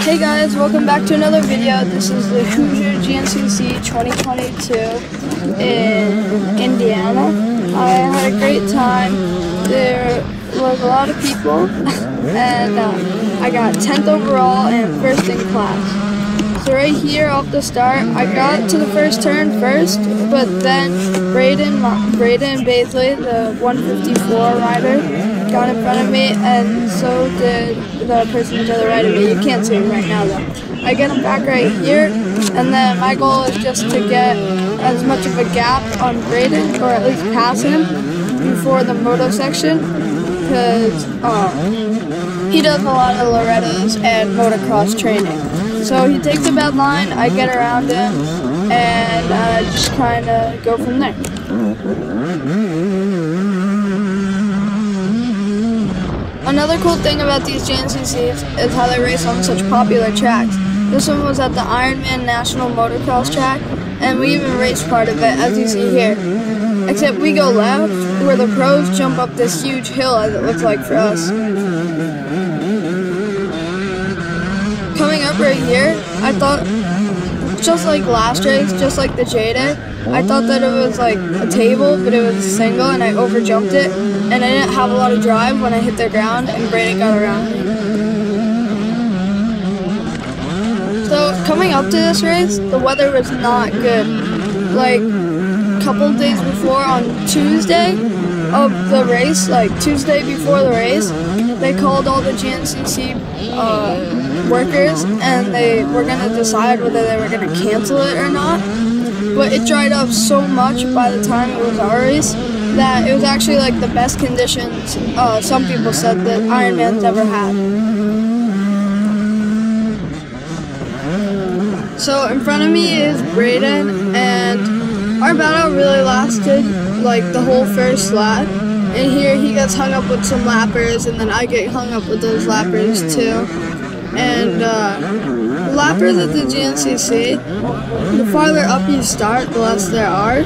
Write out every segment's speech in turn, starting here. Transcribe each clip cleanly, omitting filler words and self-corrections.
Hey guys, welcome back to another video. This is the Hoosier GNCC 2022 in Indiana. I had a great time. There was a lot of people and I got 10th overall and first in class. So right here off the start, I got to the first turn first, but then Braden Baylor, the 154 rider, got in front of me, and so did the person to the right of me. You can't see him right now though. I get him back right here, and then my goal is just to get as much of a gap on Braden, or at least pass him before the moto section, because he does a lot of Lorettos and motocross training. So he takes a bad line, I get around him, and I just kind of go from there. Another cool thing about these GNCCs is how they race on such popular tracks. This one was at the Ironman National Motocross track, and we even raced part of it, as you see here. Except we go left, where the pros jump up this huge hill, as it looks like for us. Coming up right here, I thought, just like last race, just like the J Day, I thought that it was like a table, but it was a single, and I overjumped it, and I didn't have a lot of drive when I hit the ground, and Braden got around me. So coming up to this race, the weather was not good. Like a couple days before, on Tuesday of the race, like Tuesday before the race, they called all the GNCC workers, and they were going to decide whether they were going to cancel it or not. But it dried up so much by the time it was our race that it was actually like the best conditions some people said that Ironman's ever had. So in front of me is Braden, and our battle really lasted like the whole first lap. And here he gets hung up with some lappers, and then I get hung up with those lappers too. And lappers at the GNCC, the farther up you start, the less there are.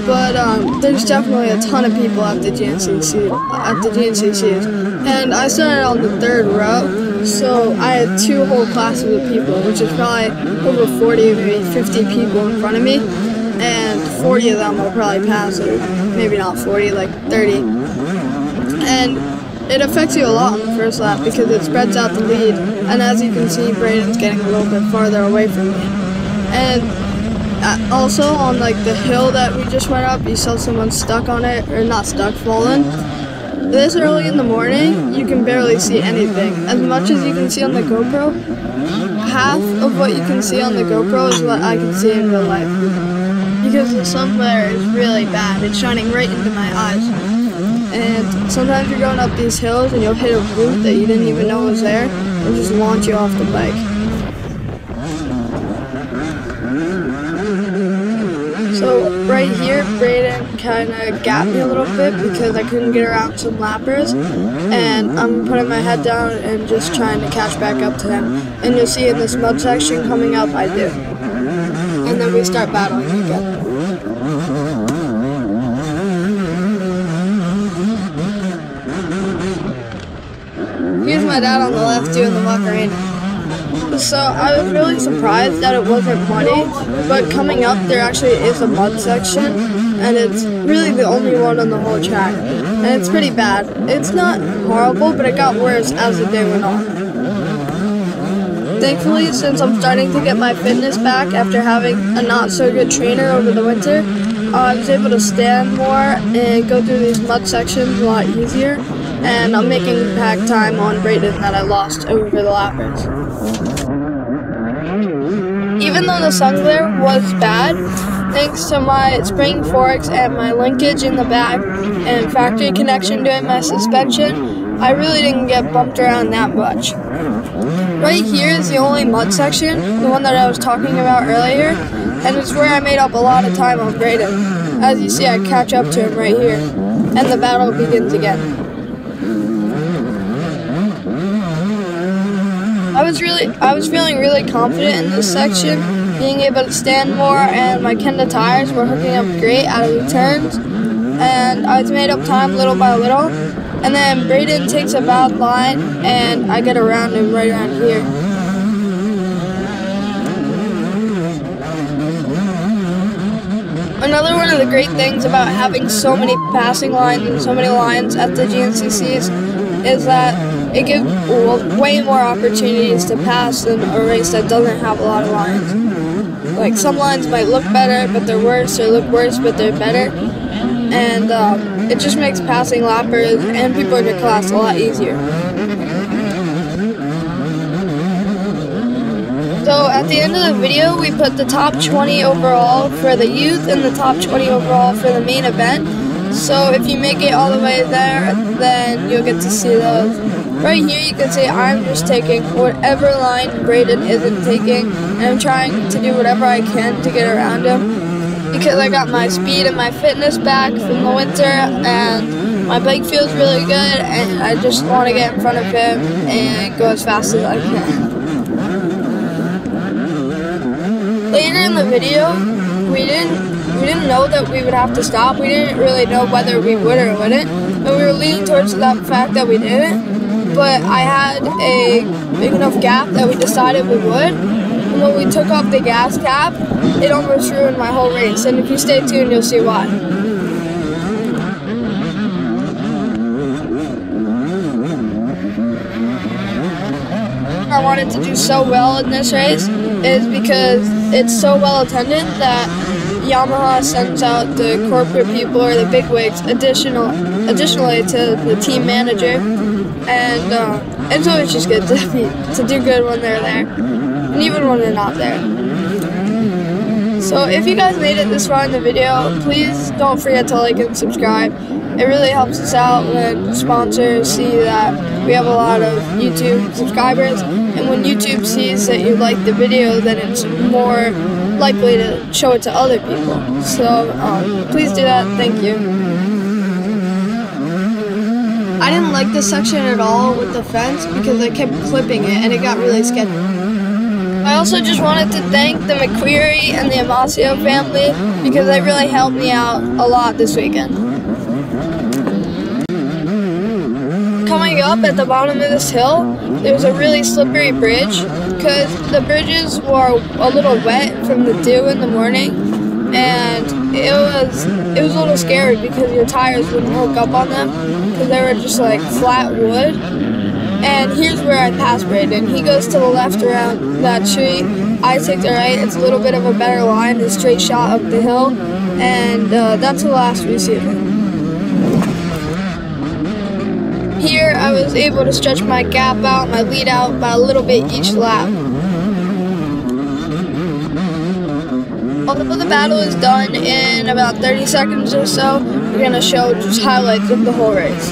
But there's definitely a ton of people at the GNCCs. And I started on the third row, so I had two whole classes of people, which is probably over 40, maybe 50 people in front of me. And 40 of them will probably pass, or maybe not 40, like 30. And it affects you a lot on the first lap because it spreads out the lead. And as you can see, Braden's getting a little bit farther away from me. And also on like the hill that we just went up, you saw someone stuck on it, or not stuck, fallen. This early in the morning, you can barely see anything. As much as you can see on the GoPro, half of what you can see on the GoPro is what I can see in real life. Because the sun glare is really bad. It's shining right into my eyes. And sometimes you're going up these hills and you'll hit a root that you didn't even know was there and just launch you off the bike. So right here, Braden kind of gapped me a little bit because I couldn't get around some lappers, and I'm putting my head down and just trying to catch back up to him. And you'll see in this mud section coming up, I do. And then we start battling again. Here's my dad on the left doing the Macarena. So I was really surprised that it wasn't muddy, but coming up there actually is a mud section, and it's really the only one on the whole track. And it's pretty bad. It's not horrible, but it got worse as the day went on. Thankfully, since I'm starting to get my fitness back after having a not so good trainer over the winter, I was able to stand more and go through these mud sections a lot easier, and I'm making back time on Braden that I lost over the lappers. Even though the sun glare was bad, thanks to my spring forks and my linkage in the back and factory connection doing my suspension, I really didn't get bumped around that much. Right here is the only mud section, the one that I was talking about earlier, and it's where I made up a lot of time on Braden. As you see, I catch up to him right here, and the battle begins again. I was feeling really confident in this section, being able to stand more, and my Kenda tires were hooking up great out of the turns, and I was made up time little by little, and then Braden takes a bad line, and I get around him right around here. Another one of the great things about having so many passing lines and so many lines at the GNCCs is that it gives way more opportunities to pass than a race that doesn't have a lot of lines. Like, some lines might look better, but they're worse, or look worse, but they're better. And it just makes passing lappers and people in your class a lot easier. So at the end of the video, we put the top 20 overall for the youth and the top 20 overall for the main event. So if you make it all the way there, then you'll get to see those. Right here you can see I'm just taking whatever line Braden isn't taking, and I'm trying to do whatever I can to get around him, because I got my speed and my fitness back from the winter, and my bike feels really good, and I just want to get in front of him and go as fast as I can. Later in the video, we didn't know that we would have to stop. We didn't really know whether we would or wouldn't, and we were leaning towards that fact that we didn't. But I had a big enough gap that we decided we would. And when we took off the gas cap, it almost ruined my whole race. And if you stay tuned, you'll see why. I wanted to do so well in this race is because it's so well attended that Yamaha sends out the corporate people or the bigwigs additionally to the team manager, and so it's just good to do good when they're there, and even when they're not there. So if you guys made it this far in the video, please don't forget to like and subscribe. It really helps us out when sponsors see that we have a lot of YouTube subscribers, and when YouTube sees that you like the video, then it's more likely to show it to other people. So please do that. Thank you. I didn't like this section at all with the fence because I kept clipping it and it got really sketchy. I also just wanted to thank the McQuarrie and the Amasio family because they really helped me out a lot this weekend. Coming up at the bottom of this hill, there's a really slippery bridge because the bridges were a little wet from the dew in the morning, and it was a little scary because your tires wouldn't hook up on them because they were just like flat wood. And here's where I pass Braden. He goes to the left around that tree. I take the right. It's a little bit of a better line, a straight shot up the hill, and that's the last we see of him. Here, I was able to stretch my gap out, my lead out by a little bit each lap. Although the battle is done in about 30 seconds or so, we're going to show just highlights of the whole race.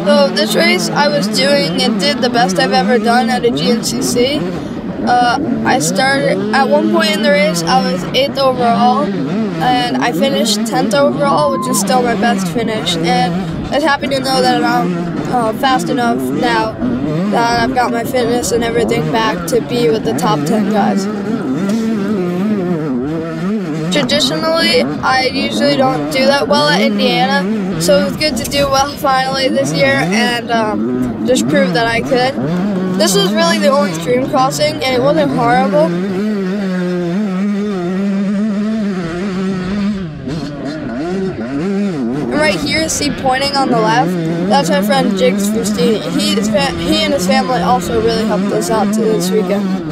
So this race I was doing and did the best I've ever done at a GNCC. I started, at one point in the race, I was 8th overall, and I finished 10th overall, which is still my best finish. And I'm happy to know that I'm fast enough now that I've got my fitness and everything back to be with the top 10 guys. Traditionally, I usually don't do that well at Indiana, so it was good to do well finally this year and just prove that I could. This was really the only stream crossing, and it wasn't horrible. And right here, see pointing on the left, that's my friend Jigs Fustini. He and his family also really helped us out to this weekend.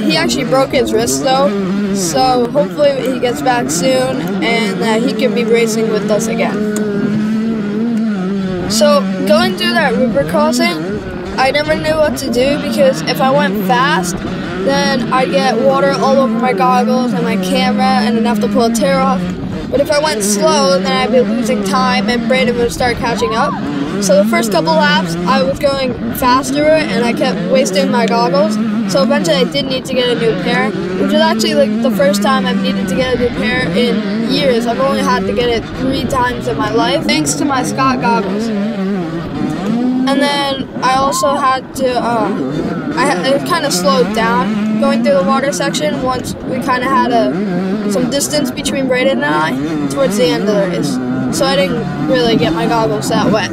He actually broke his wrist though, so hopefully he gets back soon and that he can be racing with us again. So going through that river crossing, I never knew what to do because if I went fast, then I'd get water all over my goggles and my camera and I'd have to pull a tear off. But if I went slow, then I'd be losing time and Brandon would start catching up. So the first couple laps, I was going faster and I kept wasting my goggles. So eventually I did need to get a new pair, which is actually like the first time I've needed to get a new pair in years. I've only had to get it 3 times in my life, thanks to my Scott goggles. And then I also had to, it kind of slowed down going through the water section once we kind of had some distance between Braden and I towards the end of the race. So I didn't really get my goggles that wet.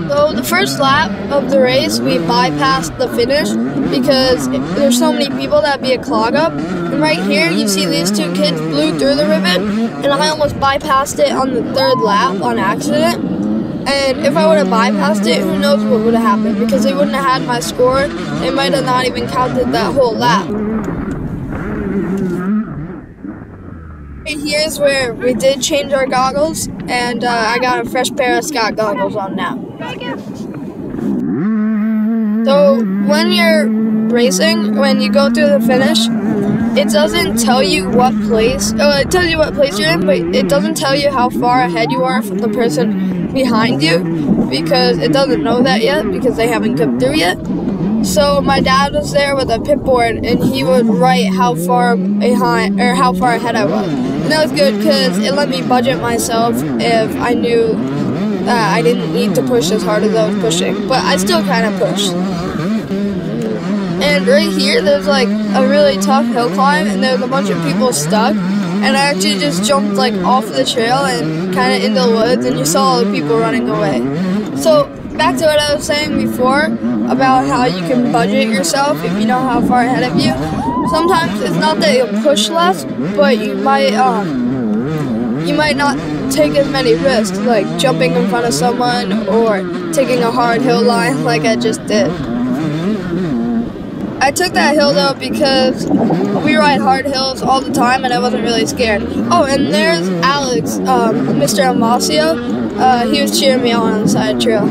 So the first lap of the race, we bypassed the finish because there's so many people that'd be a clog up. And right here, you see these 2 kids blew through the ribbon, and I almost bypassed it on the 3rd lap on accident. And if I would have bypassed it, who knows what would have happened, because they wouldn't have had my score. They might have not even counted that whole lap. Here's where we did change our goggles, and I got a fresh pair of Scott goggles on now. So when you're racing, when you go through the finish, it doesn't tell you what place, it tells you what place you're in, but it doesn't tell you how far ahead you are from the person behind you, because it doesn't know that yet, because they haven't come through yet. So my dad was there with a pit board, and he would write how far behind, or how far ahead I was. And that was good, because it let me budget myself if I knew that I didn't need to push as hard as I was pushing. But I still kind of pushed. And right here, there's like a really tough hill climb, and there's a bunch of people stuck. And I actually just jumped like off the trail and kind of into the woods, and you saw all the people running away. So back to what I was saying before about how you can budget yourself if you know how far ahead of you. Sometimes it's not that you'll push less, but you might not take as many risks, like jumping in front of someone or taking a hard hill line like I just did. I took that hill though because we ride hard hills all the time and I wasn't really scared. Oh, and there's Alex, Mr. Amasio. He was cheering me on the side trail.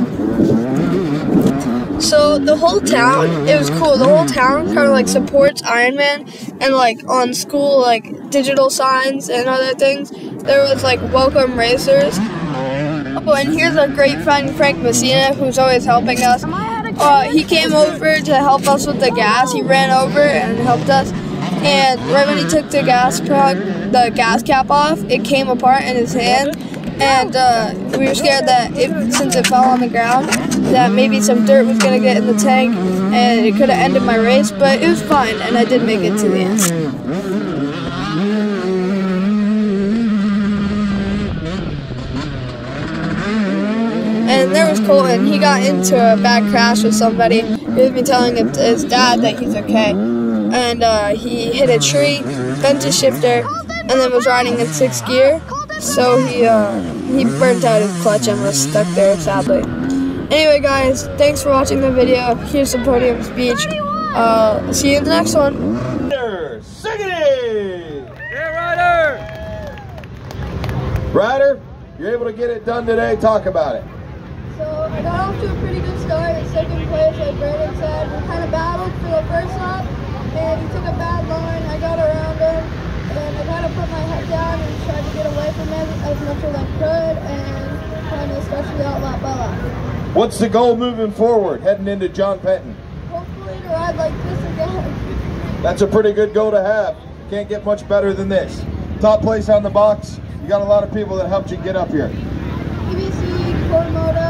So the whole town, it was cool. The whole town kind of like supports Ironman, and like on school like digital signs and other things, there was like welcome racers. Oh, and here's our great friend Frank Messina, who's always helping us. He came over to help us with the gas. He ran over and helped us. And right when he took the gas cap off, it came apart in his hand. And we were scared that since it fell on the ground, that maybe some dirt was going to get in the tank and it could have ended my race. But it was fine, and I did make it to the end. And there was Colton. He got into a bad crash with somebody. He was me telling his dad that he's okay. And he hit a tree, bent his shifter, and then was riding in 6th gear. So he burnt out his clutch and was stuck there, sadly. Anyway, guys, thanks for watching the video. Here's the podium speech. See you in the next one. Ryder Sigety! Yeah, Ryder! Ryder, you're able to get it done today. Talk about it. So I got off to a pretty good start in 2nd place, like Brandon said. We kind of battled for the first lap, and he took a bad line. I got around him, and I kind of put my head down and tried to get away from him as much as I could, and kind of especially out lap by lap. What's the goal moving forward, heading into John Penton? Hopefully to ride like this again. That's a pretty good goal to have. Can't get much better than this. Top place on the box. You got a lot of people that helped you get up here. EBC, Moto,